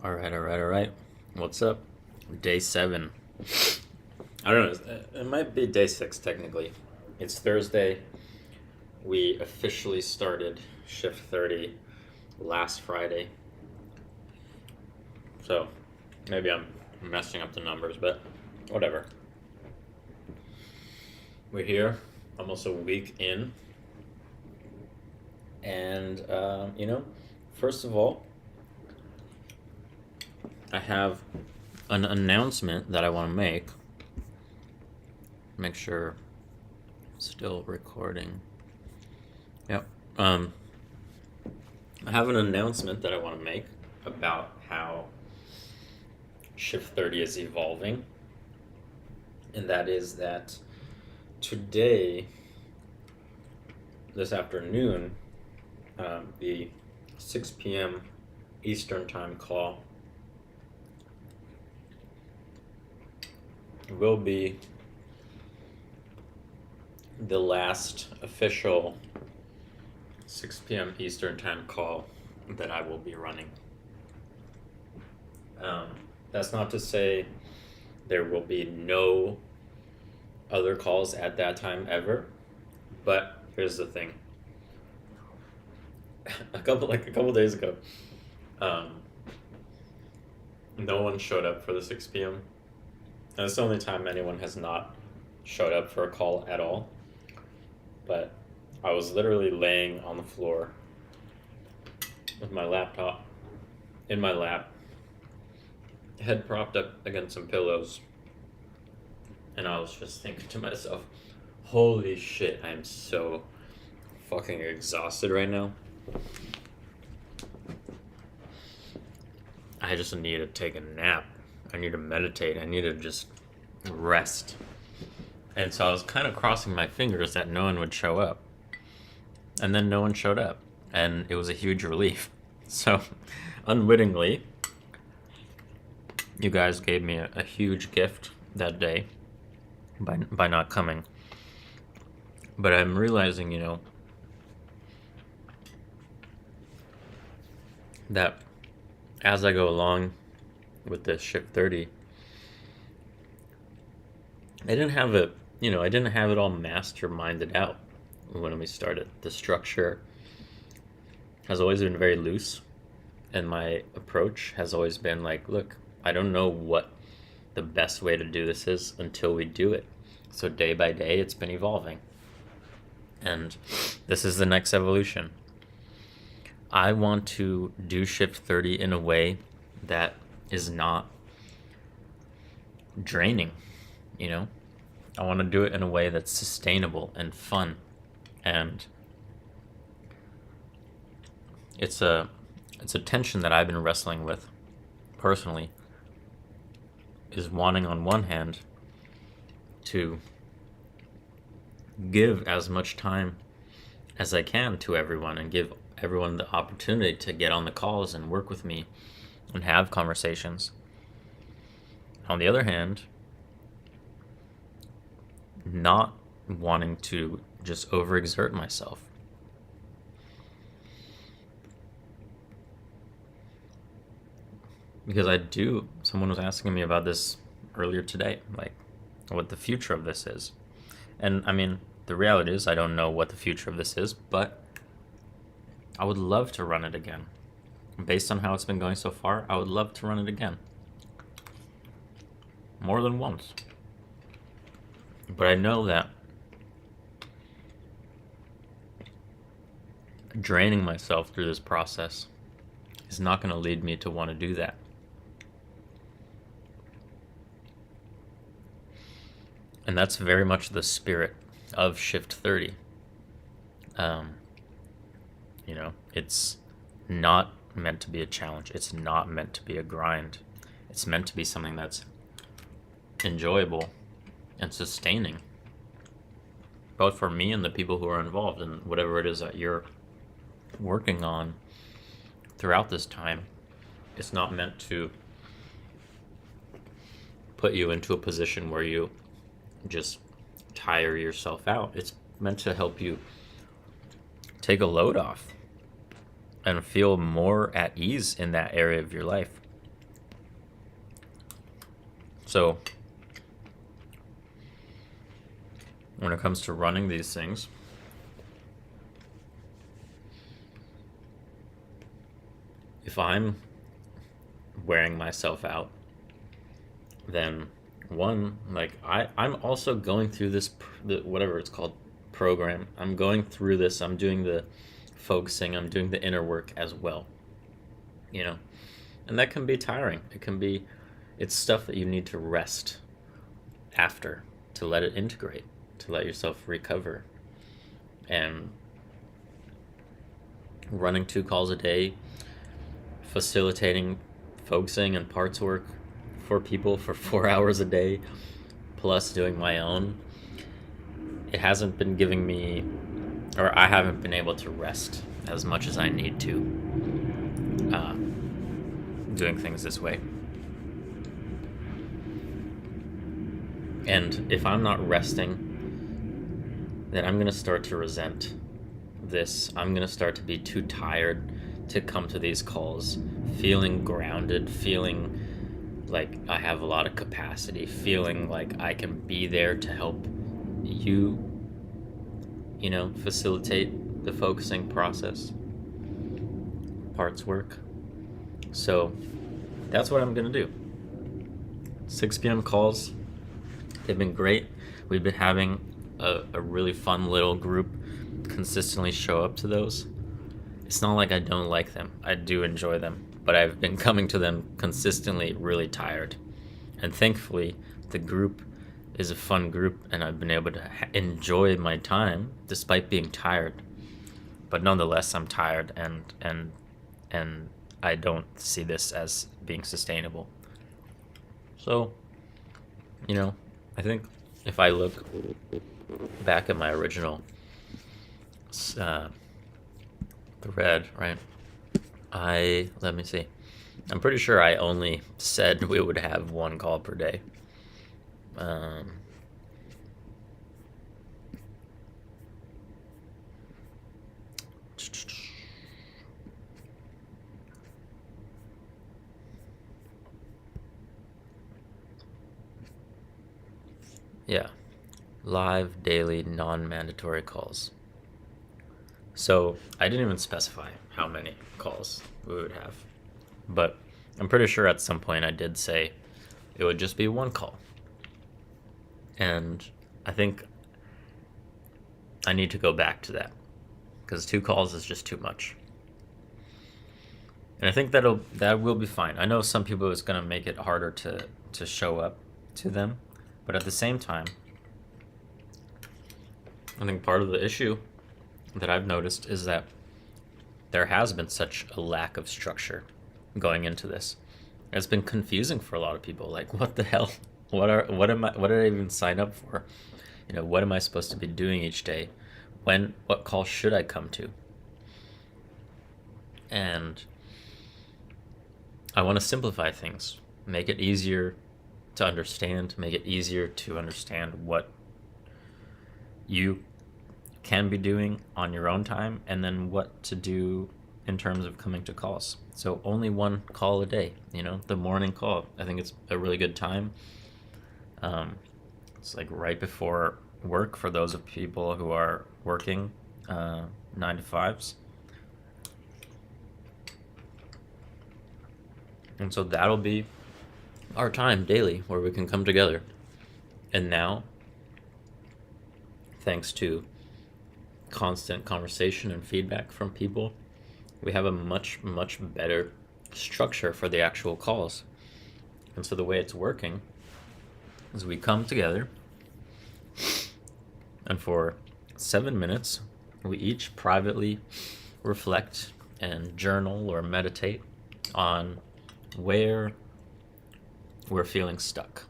All right, all right, all right. What's up? Day 7. I don't know. It might be day 6 technically. It's Thursday. We officially started shift 30 last Friday. So maybe I'm messing up the numbers, but whatever. We're here almost a week in. And, first of all, I have an announcement that I want to make. Make sure I'm still recording. Yep. I have an announcement that I want to make about how Shift 30 is evolving. And that is that today, this afternoon, the 6 p.m. Eastern Time call will be the last official 6 p.m. Eastern Time call that I will be running. That's not to say there will be no other calls at that time ever, but here's the thing. A couple days ago, no one showed up for the 6 p.m. And it's the only time anyone has not showed up for a call at all. But I was literally laying on the floor with my laptop in my lap, head propped up against some pillows, and I was just thinking to myself, holy shit, I'm so fucking exhausted right now. I just need to take a nap. I need to meditate. I need to just rest. And so I was kind of crossing my fingers that no one would show up. And then no one showed up. And it was a huge relief. So, unwittingly, you guys gave me a huge gift that day by not coming. But I'm realizing, that as I go along with this Shift 30, I didn't have it all masterminded out when we started. The structure has always been very loose, and my approach has always been like, look, I don't know what the best way to do this is until we do it. So day by day, it's been evolving. And this is the next evolution. I want to do Shift 30 in a way that is not draining, I want to do it in a way that's sustainable and fun. And it's a tension that I've been wrestling with personally, is wanting on one hand to give as much time as I can to everyone and give everyone the opportunity to get on the calls and work with me and have conversations. On the other hand, not wanting to just overexert myself. Because someone was asking me about this earlier today, like what the future of this is. And I mean, the reality is I don't know what the future of this is, but I would love to run it again. Based on how it's been going so far, I would love to run it again. More than once. But I know that draining myself through this process is not going to lead me to want to do that. And that's very much the spirit of Shift 30. It's not meant to be a challenge. It's not meant to be a grind. It's meant to be something that's enjoyable and sustaining, both for me and the people who are involved in whatever it is that you're working on throughout this time. It's not meant to put you into a position where you just tire yourself out. It's meant to help you take a load off and feel more at ease in that area of your life. So when it comes to running these things, if I'm wearing myself out, then one, like I'm also going through this, whatever it's called, program. I'm going through this. I'm doing the focusing. I'm doing the inner work as well, you know, and that can be tiring. It's stuff that you need to rest after, to let it integrate, to let yourself recover. And running 2 calls a day, facilitating focusing and parts work for people for 4 hours a day, plus doing my own, it hasn't been giving me, or I haven't been able to rest as much as I need to, doing things this way. And if I'm not resting, then I'm going to start to resent this. I'm going to start to be too tired to come to these calls, feeling grounded, feeling like I have a lot of capacity, feeling like I can be there to help you, facilitate the focusing process, parts work. So that's what I'm going to do. 6 p.m. calls. They've been great. We've been having a really fun little group consistently show up to those. It's not like I don't like them. I do enjoy them, but I've been coming to them consistently really tired. And thankfully, the group is a fun group, and I've been able to enjoy my time despite being tired. But nonetheless, I'm tired, and I don't see this as being sustainable. So, I think if I look back at my original thread, right? Let me see. I'm pretty sure I only said we would have 1 call per day. Yeah. Live, daily, non-mandatory calls. So I didn't even specify how many calls we would have, but I'm pretty sure at some point I did say it would just be 1 call. And I think I need to go back to that, because 2 calls is just too much. And I think that will be fine. I know some people it's going to make it harder to show up to them, but at the same time, I think part of the issue that I've noticed is that there has been such a lack of structure going into this. It's been confusing for a lot of people. Like, what the hell? What did I even sign up for? What am I supposed to be doing each day? What call should I come to? And I want to simplify things, make it easier to understand, make it easier to understand what you can be doing on your own time, and then what to do in terms of coming to calls. So only 1 call a day, the morning call. I think it's a really good time. It's like right before work for those of people who are working 9 to 5s. And so that'll be our time daily where we can come together. And now, thanks to constant conversation and feedback from people, we have a much, much better structure for the actual calls. And so the way it's working is we come together, and for 7 minutes, we each privately reflect and journal or meditate on where we're feeling stuck,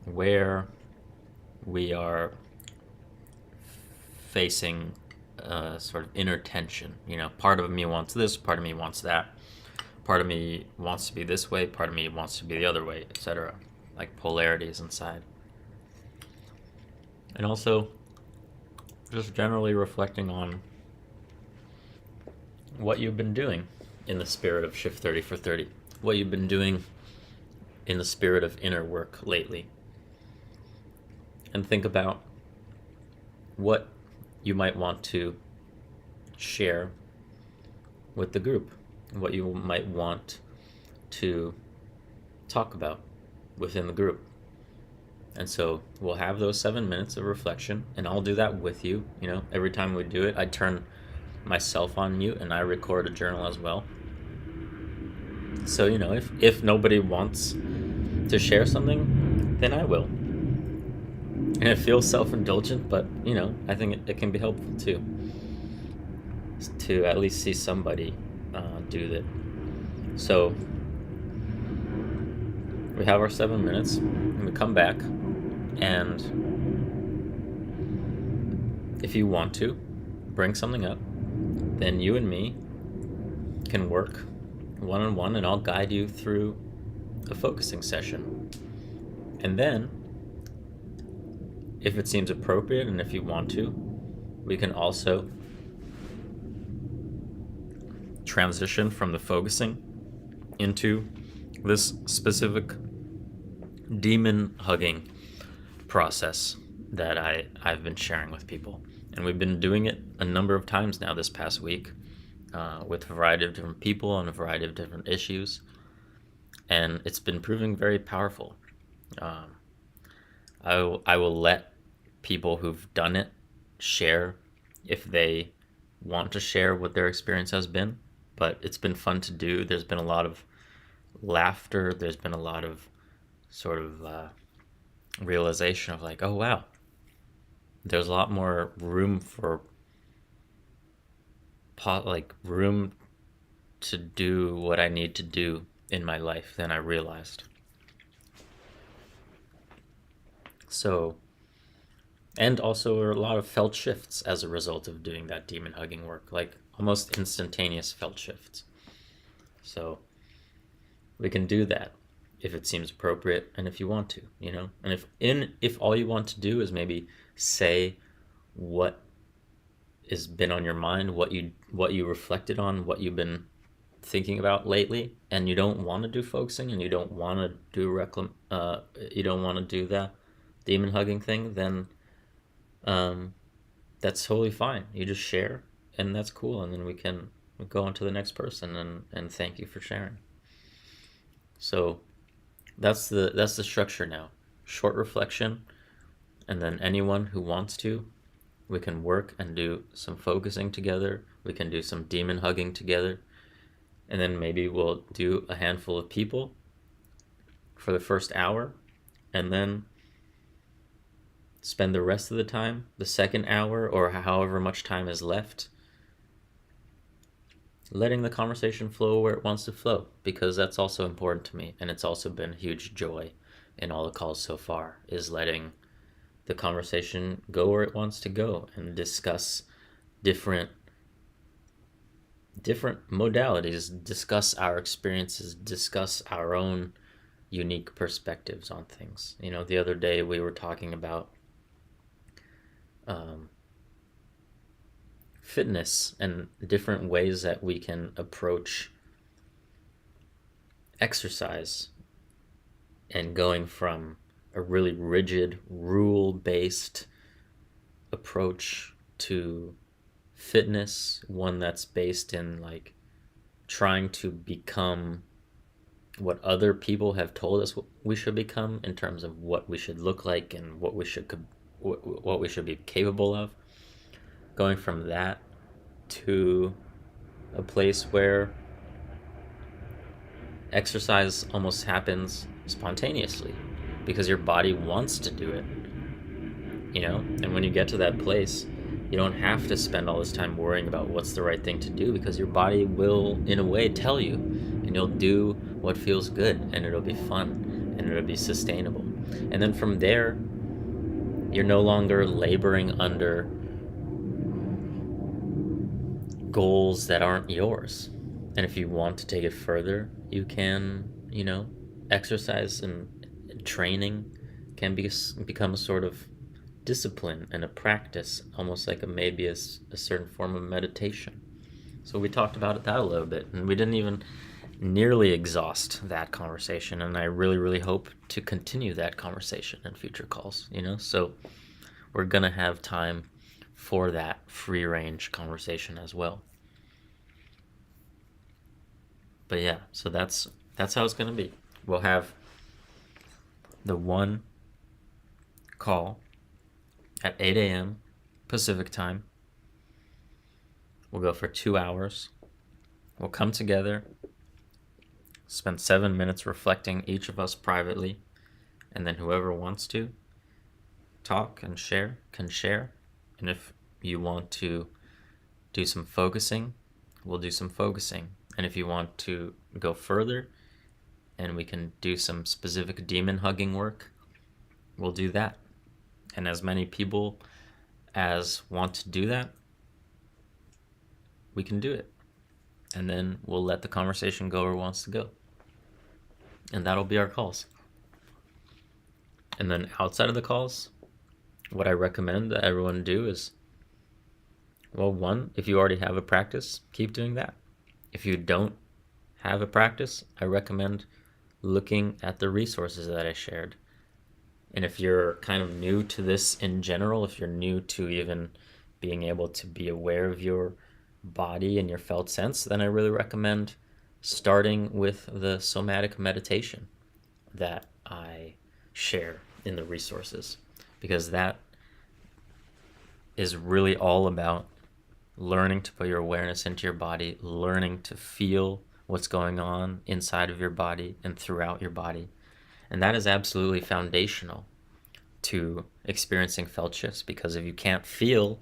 where we are facing sort of inner tension. Part of me wants this, part of me wants that, part of me wants to be this way, part of me wants to be the other way, etc. Like polarities inside. And also just generally reflecting on what you've been doing in the spirit of Shift 30 for 30, what you've been doing in the spirit of inner work lately. And think about what you might want to share with the group, what you might want to talk about within the group. And so we'll have those 7 minutes of reflection, and I'll do that with you. Every time we do it, I turn myself on mute and I record a journal as well. So, if nobody wants to share something, then I will. And it feels self-indulgent, but, I think it can be helpful too, to at least see somebody do that. So we have our 7 minutes, and we come back, and if you want to bring something up, then you and me can work one-on-one, and I'll guide you through a focusing session. And then, if it seems appropriate and if you want to, we can also transition from the focusing into this specific demon hugging process that I've been sharing with people. And we've been doing it a number of times now this past week with a variety of different people on a variety of different issues. And it's been proving very powerful. I will let people who've done it share if they want to share what their experience has been. But it's been fun to do. There's been a lot of laughter. There's been a lot of sort of realization of like, oh wow, there's a lot more room for room to do what I need to do in my life than I realized. So, and also a lot of felt shifts as a result of doing that demon hugging work, like almost instantaneous felt shifts. So we can do that if it seems appropriate and if you want to, and if all you want to do is maybe say what has been on your mind, what you reflected on, what you've been thinking about lately, and you don't want to do focusing and you don't want to do you don't want to do that demon hugging thing, then that's totally fine. You just share, and that's cool, and then we can go on to the next person and thank you for sharing. So that's the structure now. Short reflection, and then anyone who wants to, we can work and do some focusing together. We can do some demon hugging together, and then maybe we'll do a handful of people for the first hour, and then spend the rest of the time, the second hour, or however much time is left, letting the conversation flow where it wants to flow, because that's also important to me, and it's also been a huge joy in all the calls so far, is letting the conversation go where it wants to go and discuss different modalities, discuss our experiences, discuss our own unique perspectives on things. The other day we were talking about fitness and different ways that we can approach exercise, and going from a really rigid, rule-based approach to fitness, one that's based in like trying to become what other people have told us we should become in terms of what we should look like and what we should be capable of. Going from that to a place where exercise almost happens spontaneously because your body wants to do it, and when you get to that place, you don't have to spend all this time worrying about what's the right thing to do, because your body will in a way tell you, and you'll do what feels good, and it'll be fun and it'll be sustainable. And then from there, you're no longer laboring under goals that aren't yours. And if you want to take it further, you can, exercise and training can become a sort of discipline and a practice, almost like maybe a certain form of meditation. So we talked about that a little bit, and we didn't even nearly exhaust that conversation, and I really, really hope to continue that conversation in future calls, So we're gonna have time for that free range conversation as well. But yeah, so that's how it's gonna be. We'll have the one call at 8 a.m. Pacific time. We'll go for 2 hours. We'll come together, spend 7 minutes reflecting, each of us privately, and then whoever wants to talk and share can share. And if you want to do some focusing, we'll do some focusing. And if you want to go further and we can do some specific demon hugging work, we'll do that. And as many people as want to do that, we can do it. And then we'll let the conversation go where it wants to go. And that'll be our calls. And then outside of the calls, what I recommend that everyone do is, well, one, if you already have a practice, keep doing that. If you don't have a practice, I recommend looking at the resources that I shared. And if you're kind of new to this in general, if you're new to even being able to be aware of your body and your felt sense, then I really recommend starting with the somatic meditation that I share in the resources, because that is really all about learning to put your awareness into your body, learning to feel what's going on inside of your body and throughout your body. And that is absolutely foundational to experiencing felt shifts, because if you can't feel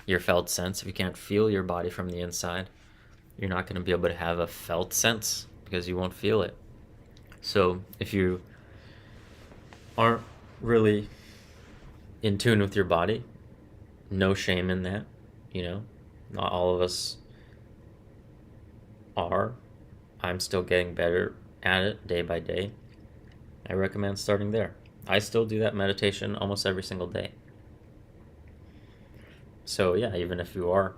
your felt sense, if you can't feel your body from the inside, you're not going to be able to have a felt sense because you won't feel it. So if you aren't really in tune with your body, no shame in that, Not all of us are. I'm still getting better at it day by day. I recommend starting there. I still do that meditation almost every single day. So yeah, even if you are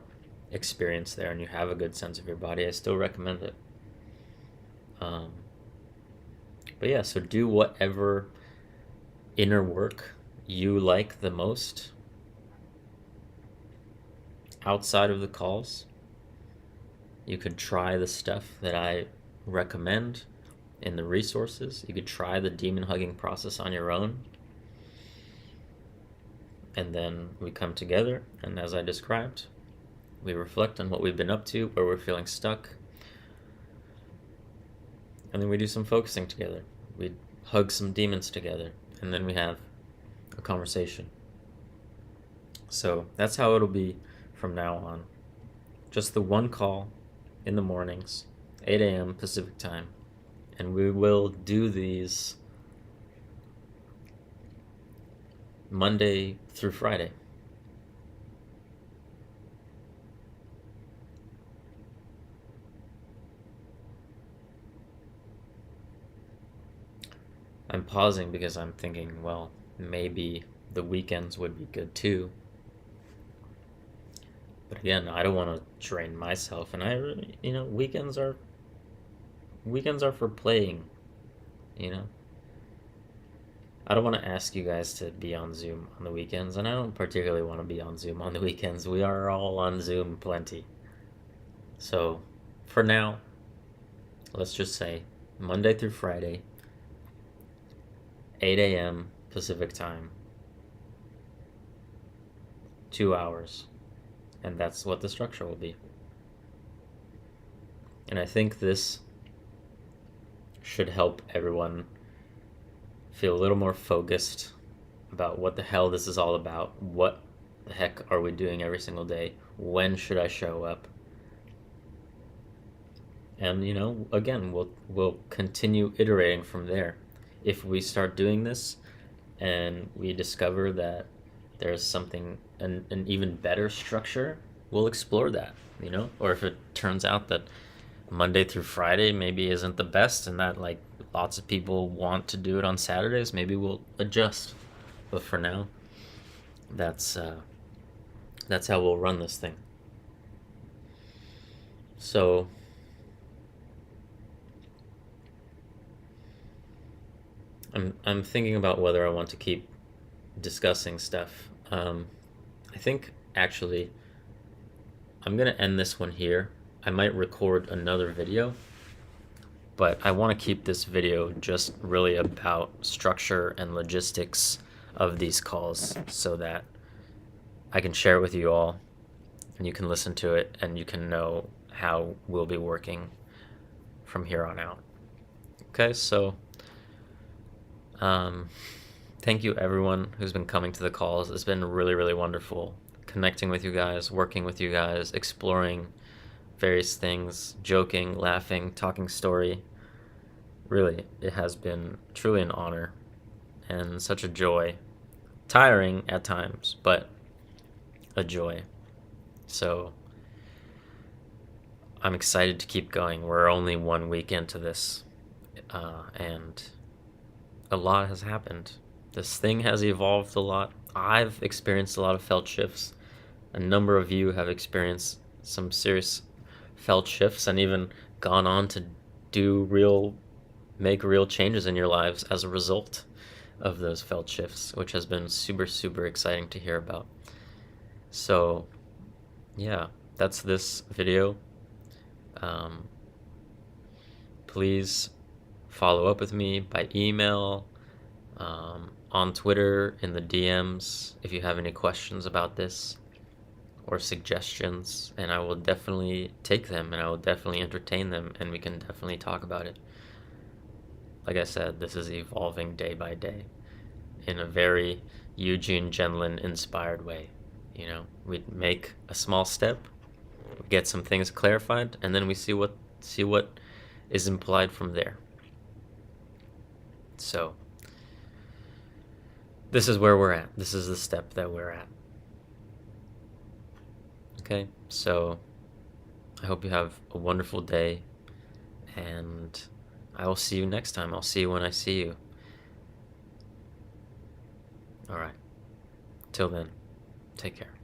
experienced there and you have a good sense of your body, I still recommend it. But yeah, so do whatever inner work you like the most outside of the calls. You could try the stuff that I recommend in the resources. You could try the demon hugging process on your own. And then we come together, and as I described, we reflect on what we've been up to, where we're feeling stuck. And then we do some focusing together. We hug some demons together, and then we have a conversation. So that's how it'll be from now on. Just the one call in the mornings, 8 a.m. Pacific time. And we will do these Monday through Friday. I'm pausing because I'm thinking, well, maybe the weekends would be good too. But again, I don't want to drain myself, and weekends are for playing, I don't want to ask you guys to be on Zoom on the weekends, and I don't particularly want to be on Zoom on the weekends. We are all on Zoom plenty. So, for now, let's just say Monday through Friday, 8 a.m. Pacific time, 2 hours. And that's what the structure will be. And I think this should help everyone feel a little more focused about what the hell this is all about. What the heck are we doing every single day? When should I show up? And again, we'll continue iterating from there. If we start doing this and we discover that there's something, an even better structure, we'll explore that, Or if it turns out that Monday through Friday maybe isn't the best, and that lots of people want to do it on Saturdays, maybe we'll adjust. But for now, that's how we'll run this thing. So I'm thinking about whether I want to keep discussing stuff. I think actually I'm gonna end this one here. I might record another video, but I want to keep this video just really about structure and logistics of these calls so that I can share it with you all and you can listen to it and you can know how we'll be working from here on out. Okay, so thank you everyone who's been coming to the calls. It's been really, really wonderful connecting with you guys, working with you guys, exploring various things, joking, laughing, talking story. Really, it has been truly an honor and such a joy. Tiring at times, but a joy. So I'm excited to keep going. We're only 1 week into this, and a lot has happened. This thing has evolved a lot. I've experienced a lot of felt shifts. A number of you have experienced some serious felt shifts and even gone on to make real changes in your lives as a result of those felt shifts, which has been super, super exciting to hear about. So, yeah, that's this video. Please follow up with me by email, on Twitter, in the DMs, if you have any questions about this or suggestions, and I will definitely take them and I will definitely entertain them and we can definitely talk about it. Like I said, this is evolving day by day in a very Eugene Gendlin inspired way. You know, we make a small step, get some things clarified, and then we see what is implied from there. So this is where we're at. This is the step that we're at. Okay, so I hope you have a wonderful day, and I will see you next time. I'll see you when I see you. All right. Till then, take care.